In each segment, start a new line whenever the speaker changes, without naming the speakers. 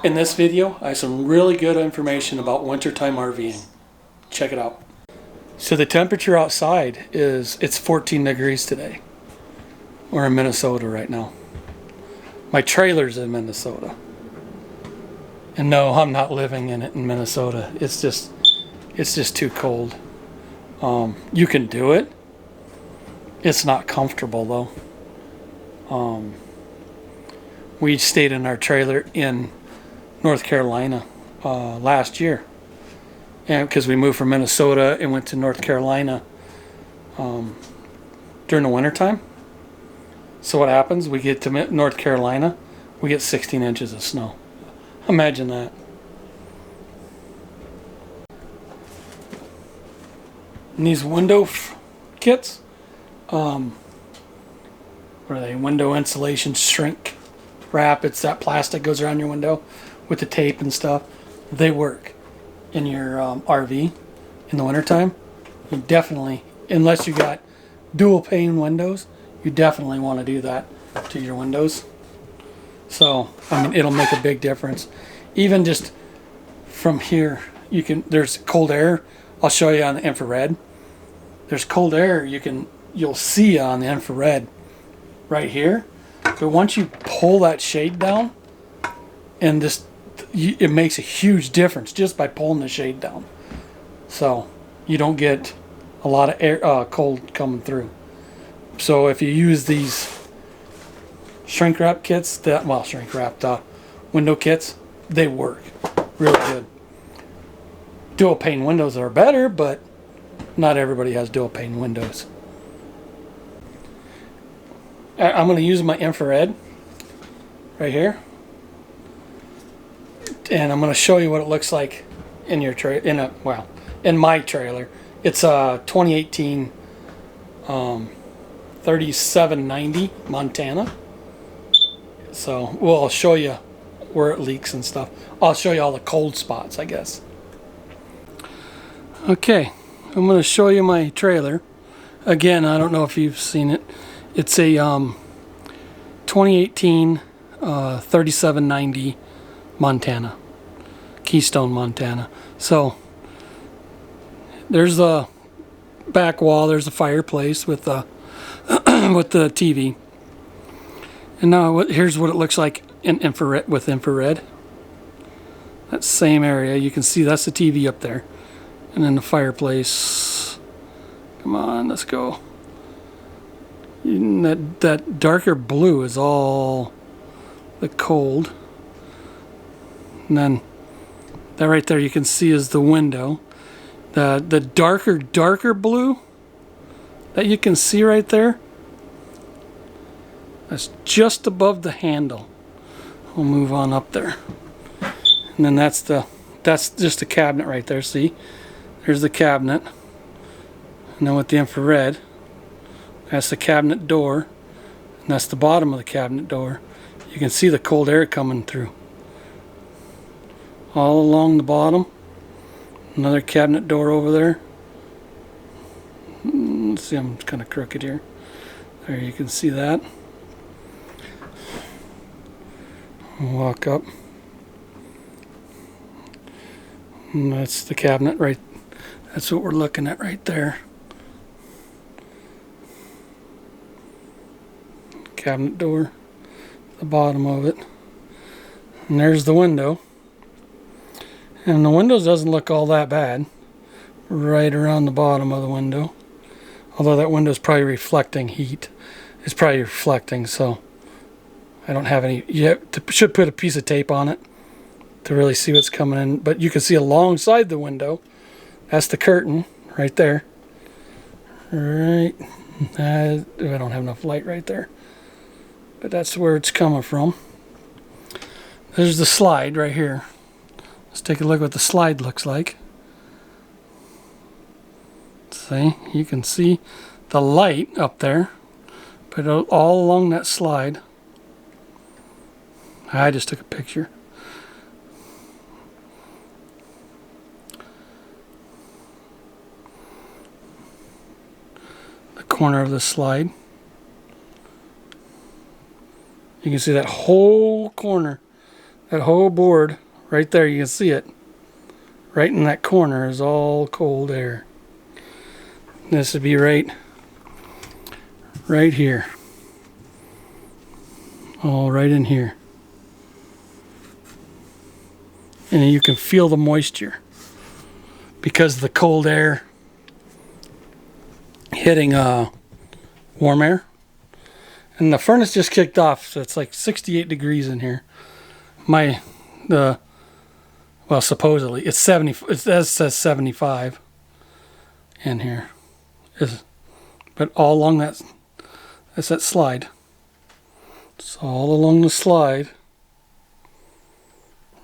In this video, I have some really good information about wintertime RVing. Check it out. So the temperature outside it's 14 degrees today. We're in Minnesota right now. My trailer's in Minnesota. And no, I'm not living in it in Minnesota. It's just too cold. You can do it. It's not comfortable though. We stayed in our trailer in North Carolina last year, and because we moved from Minnesota and went to North Carolina during the wintertime. So what happens? We get to North Carolina, we get 16 inches of snow. Imagine that. And these window kits, what are they? Window insulation shrink wrap. It's that plastic goes around your window with the tape and stuff. They work in your RV in the wintertime. You definitely, unless you got dual pane windows, you definitely want to do that to your windows. So, I mean, it'll make a big difference. Even just from here, there's cold air. I'll show you on the infrared. There's cold air you'll see on the infrared right here. But once you pull that shade down, and it makes a huge difference just by pulling the shade down. So you don't get a lot of air, cold coming through. So if you use these shrink wrap kits, shrink wrapped window kits, they work really good. Dual pane windows are better, but not everybody has dual pane windows. I'm going to use my infrared right here, and I'm going to show you what it looks like in your in my trailer. It's a 2018 3790 Montana. So I'll show you where it leaks and stuff. I'll show you all the cold spots, I guess. Okay, I'm going to show you my trailer. Again, I don't know if you've seen it. It's a 2018 3790 Montana, Keystone, Montana. So there's the back wall. There's a fireplace with the with the TV. And now here's what it looks like in infrared with infrared. That same area, you can see that's the TV up there, and then the fireplace. Come on, let's go. And that darker blue is all the cold, and then that right there you can see is the window. The darker blue that you can see right there, that's just above the handle. We'll move on up there, and then that's just the cabinet right there. See, there's the cabinet, and then with the infrared, that's the cabinet door, and that's the bottom of the cabinet door. You can see the cold air coming through all along the bottom. Another cabinet door over there. Let's see, I'm kind of crooked here. There, you can see that. Walk up. And that's the cabinet right. That's what we're looking at right there. Cabinet door, the bottom of it, and there's the window. And the windows doesn't look all that bad, right around the bottom of the window. Although that window is probably reflecting heat. It's probably reflecting, so I don't have any. Should put a piece of tape on it to really see what's coming in. But you can see alongside the window, that's the curtain right there. Right, I don't have enough light right there. But that's where it's coming from. There's the slide right here. Let's take a look what the slide looks like. See, you can see the light up there, but all along that slide. I just took a picture. The corner of the slide. You can see that whole corner. That whole board right there, you can see it. Right in that corner is all cold air. This would be right here. All right in here. And you can feel the moisture because of the cold air hitting warm air. And the furnace just kicked off, so it's like 68 degrees in here. Well, supposedly it's 70. It says 75 in here. But all along that's that slide. So all along the slide,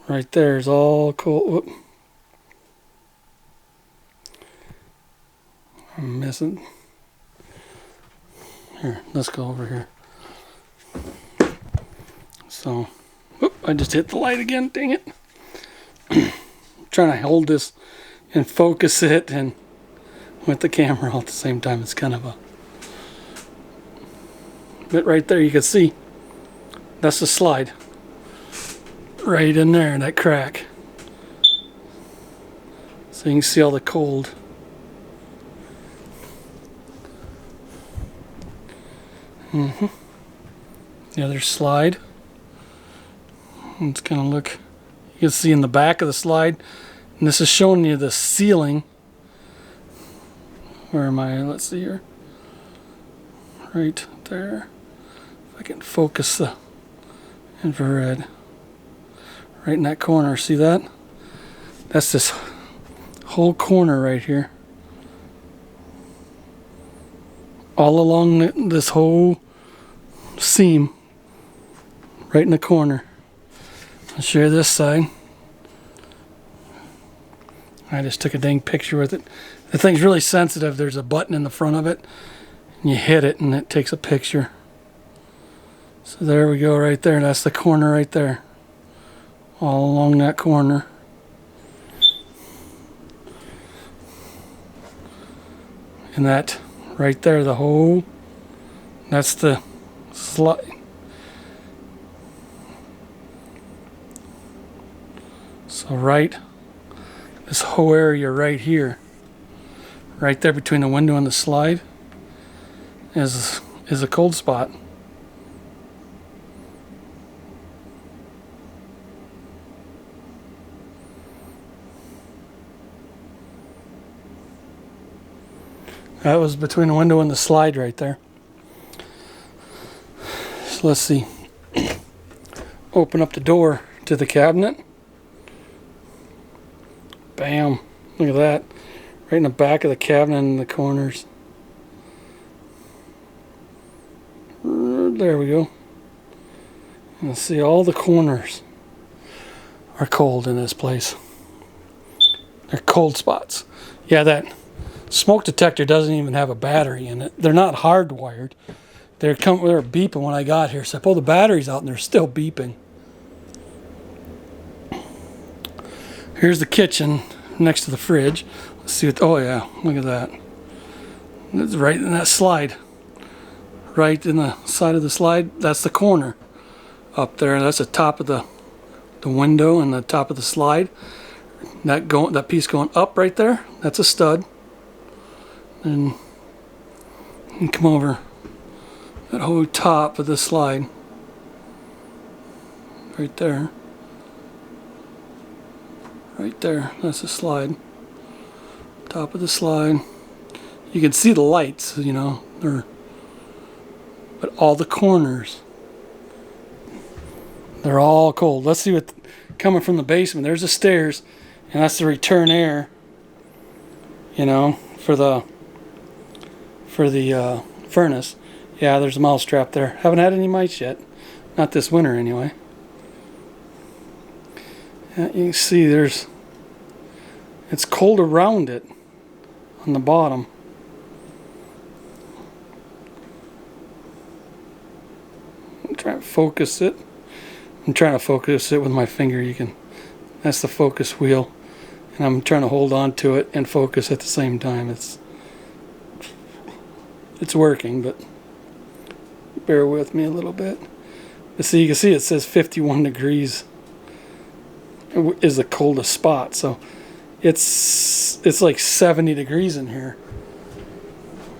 right there is all cold. Whoop. I'm missing. Here, let's go over here. So, whoop, I just hit the light again. Dang it! I'm trying to hold this and focus it and with the camera all at the same time. It's kind of a bit right there. You can see that's the slide right in there, that crack. So you can see all the cold. The other slide. It's gonna look. You can see in the back of the slide, and this is showing you the ceiling. Where am I? Let's see here. Right there. If I can focus the infrared. Right in that corner. See that? That's this whole corner right here. All along this whole seam. Right in the corner. I'll show you this side. I just took a dang picture with it. The thing's really sensitive. There's a button in the front of it. And you hit it and it takes a picture. So there we go right there. That's the corner right there. All along that corner. And that right there, the whole, that's the slide. So right, this whole area right here, right there between the window and the slide, is a cold spot. That was between the window and the slide right there. So let's see. Open up the door to the cabinet. Bam. Look at that. Right in the back of the cabinet in the corners. There we go. And see, all the corners are cold in this place. They're cold spots. Yeah, that smoke detector doesn't even have a battery in it. They're not hardwired. They were beeping when I got here. So I pulled the batteries out and they're still beeping. Here's the kitchen next to the fridge. Let's see what, oh yeah, look at that. It's right in that slide. Right in the side of the slide, that's the corner up there. That's the top of the window and the top of the slide. That piece going up right there, that's a stud. And you come over that whole top of the slide. Right there. Right there, that's the slide. Top of the slide. You can see the lights, you know, but all the corners, they're all cold. Let's see what coming from the basement. There's the stairs, and that's the return air, you know, for the furnace. Yeah, there's a mouse trap there. Haven't had any mice yet. Not this winter anyway. You can see it's cold around it on the bottom. I'm trying to focus it. I'm trying to focus it with my finger. That's the focus wheel. And I'm trying to hold on to it and focus at the same time. It's working, but bear with me a little bit. But see, you can see it says 51 degrees is the coldest spot. So it's like 70 degrees in here,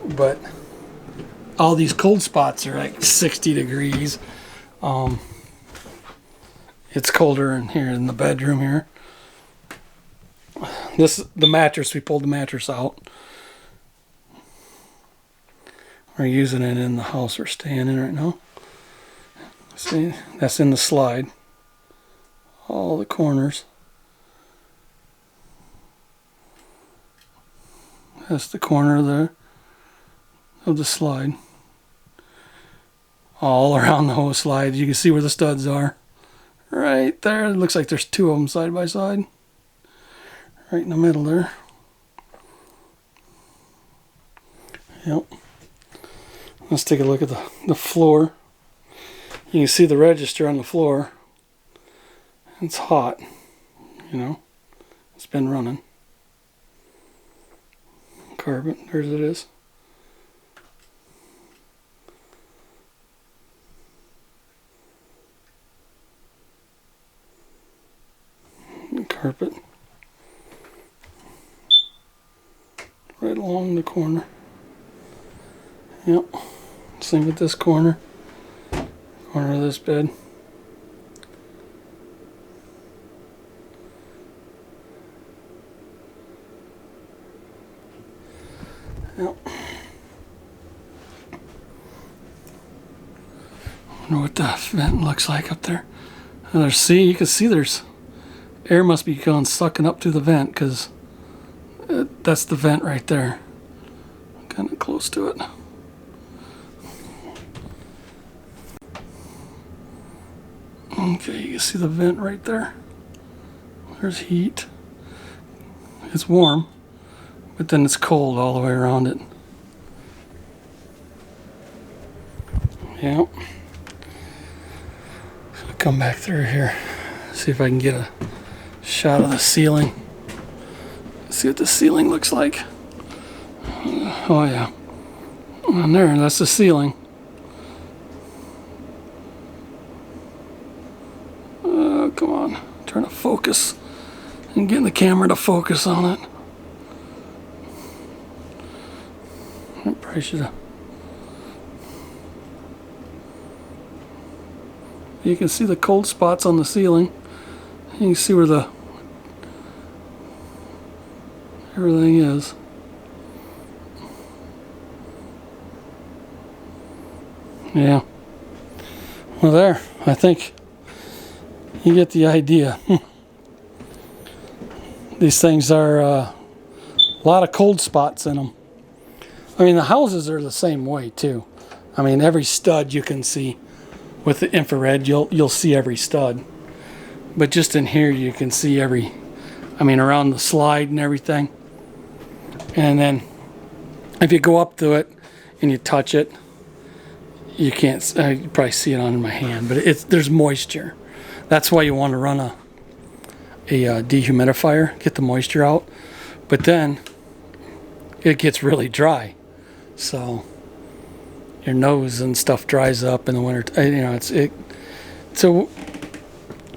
but all these cold spots are like 60 degrees. It's colder in here in the bedroom here. This is the mattress. We pulled the mattress out. We're using it in the house we're staying in right now. See, that's in the slide. All the corners. That's the corner there of the slide. All around the whole slide. You can see where the studs are. Right there. It looks like there's two of them side by side. Right in the middle there. Yep. Let's take a look at the floor. You can see the register on the floor. It's hot. You know. It's been running. Carpet. There's it is. Carpet. Right along the corner. Yep. Same with this corner. Corner of this bed. Yep. Wonder what the vent looks like up there. And there's, see, you can see there's air must be going sucking up through the vent, because that's the vent right there. Kind of close to it. Okay, you can see the vent right there. There's heat. It's warm, but then it's cold all the way around it. Yep. So I'll come back through here. See if I can get a shot of the ceiling. See what the ceiling looks like. Oh yeah. And there, that's the ceiling. Come on. Trying to focus and getting the camera to focus on it. I probably should have. You can see the cold spots on the ceiling. You can see where the everything is. Yeah. Well, there. I think you get the idea. These things are a lot of cold spots in them. I mean, the houses are the same way too. I mean, every stud you can see with the infrared, you'll see every stud. But just in here, you can see every, I mean, around the slide and everything. And then if you go up to it and you touch it, you can't, you probably see it on my hand, but there's moisture. That's why you want to run a dehumidifier, get the moisture out. But then it gets really dry, so your nose and stuff dries up in the winter. You know, it's a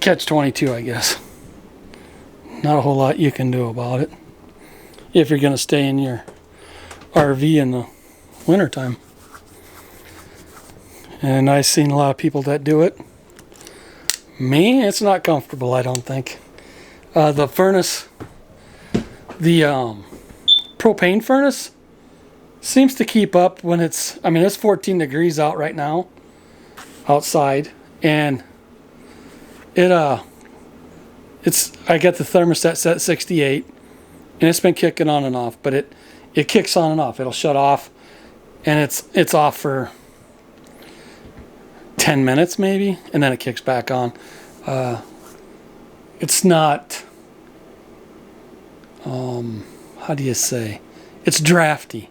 catch-22, I guess. Not a whole lot you can do about it if you're going to stay in your RV in the wintertime. And I've seen a lot of people that do it. Me, it's not comfortable, I don't think. The furnace, the propane furnace seems to keep up when it's, I mean, it's 14 degrees out right now, outside, and I got the thermostat set at 68, and it's been kicking on and off, but it kicks on and off. It'll shut off, and it's off for 10 minutes maybe, and then it kicks back on. It's not, how do you say? It's drafty.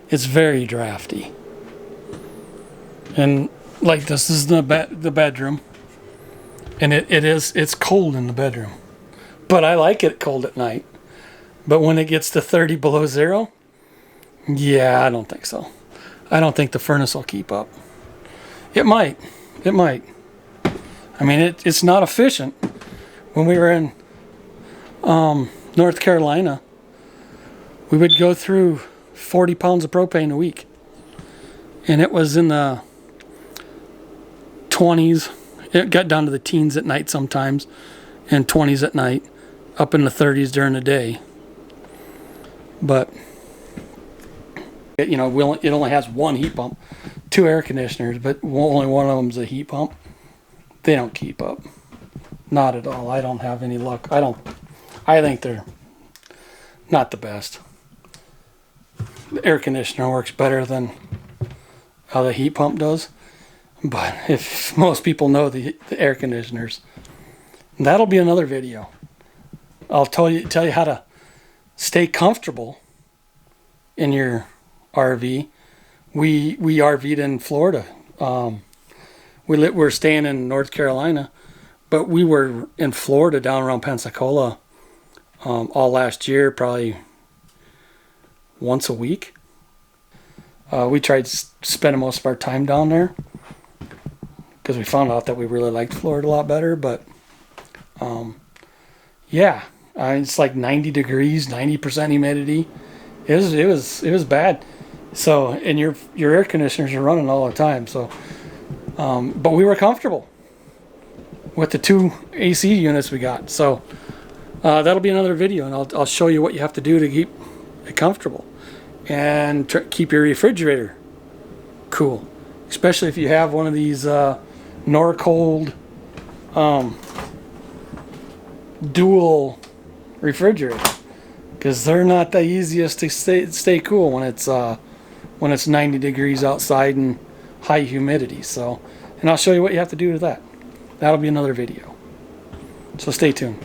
It's very drafty. And like this is the bedroom, and it's cold in the bedroom, but I like it cold at night. But when it gets to 30 below zero, yeah, I don't think so. I don't think the furnace will keep up. It might. I mean, it's not efficient, when we were in North Carolina, we would go through 40 pounds of propane a week. And it was in the 20s. It got down to the teens at night sometimes, and 20s at night, up in the 30s during the day. But, you know, it only has one heat pump, 2 air conditioners, but only one of them's a heat pump. They don't keep up. Not at all. I don't have any luck. I think they're not the best. The air conditioner works better than how the heat pump does. But if most people know the air conditioners, that'll be another video. I'll tell you how to stay comfortable in your RV. We RV'd in Florida. We're staying in North Carolina, but we were in Florida down around Pensacola all last year, probably once a week. We tried spending most of our time down there because we found out that we really liked Florida a lot better. But yeah, it's like 90 degrees, 90% humidity. It was bad. So, and your air conditioners are running all the time. So, but we were comfortable with the 2 AC units we got. So that'll be another video, and I'll show you what you have to do to keep it comfortable and keep your refrigerator cool, especially if you have one of these Norcold dual refrigerators, because they're not the easiest to stay cool when it's 90 degrees outside and high humidity. So, and I'll show you what you have to do to that. That'll be another video. So stay tuned.